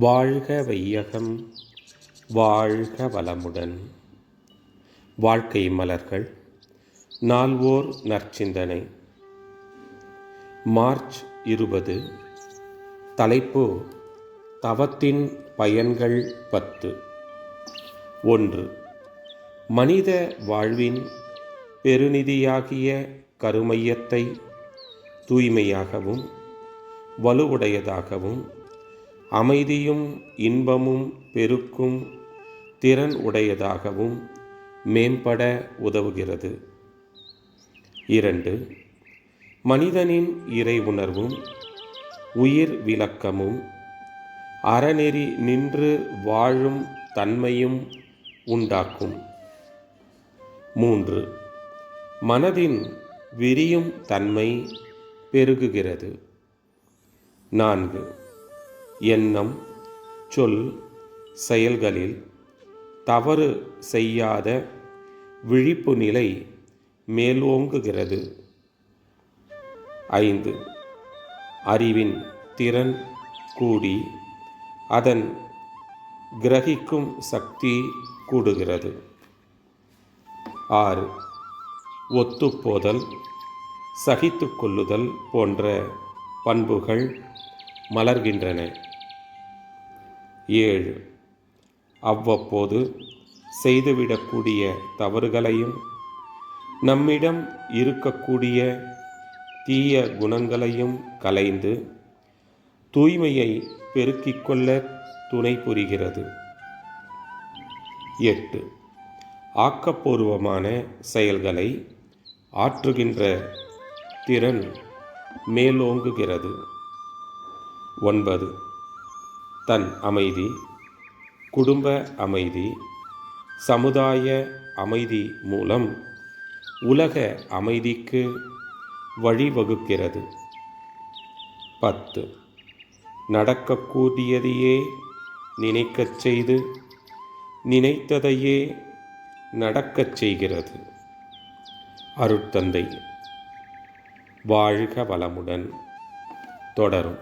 வாழ்க வையகம், வாழ்க வளமுடன். வாழ்க்கை மலர்கள். நால்வோர் நற்சிந்தனை. மார்ச் 20. தலைப்பு: தவத்தின் பயன்கள் 10. 1. மனித வாழ்வின் பெருநிதியாகிய கருமையத்தை தூய்மையாகவும் வலுவுடையதாகவும் அமைதியும் இன்பமும் பெருக்கும் திறன் உடையதாகவும் மேம்பட உதவுகிறது. 2. மனிதனின் இறை உணர்வும் உயிர் விளக்கமும் அறநெறி நின்று வாழும் தன்மையும் உண்டாக்கும். 3. மனதின் விரியும் தன்மை பெருகுகிறது. 4. எண்ணம், சொல், செயல்களில் தவறு செய்யாத விழிப்பு நிலை மேலோங்குகிறது. 5. அறிவின் திறன் கூடி அதன் கிரகிக்கும் சக்தி கூடுகிறது. 6. ஒத்துப்போதல், சகித்து கொள்ளுதல் போன்ற பண்புகள் மலர்கின்றன. 7. அவ்வப்போது செய்துவிடக்கூடிய தவறுகளையும் நம்மிடம் இருக்கக்கூடிய தீய குணங்களையும் களைந்து தூய்மையை பெருக்கிக் கொள்ள துணை புரிகிறது. 8. ஆக்கப்பூர்வமான செயல்களை ஆற்றுகின்ற திறன் மேலோங்குகிறது. 9. தன் அமைதி, குடும்ப அமைதி, சமுதாய அமைதி மூலம் உலக அமைதிக்கு வழிவகுக்கிறது. 10. நடக்கக்கூடியதையே நினைக்கச் செய்து நினைத்ததையே நடக்கச் செய்கிறது. அருட்தந்தை. வாழ்க வளமுடன். தொடரும்.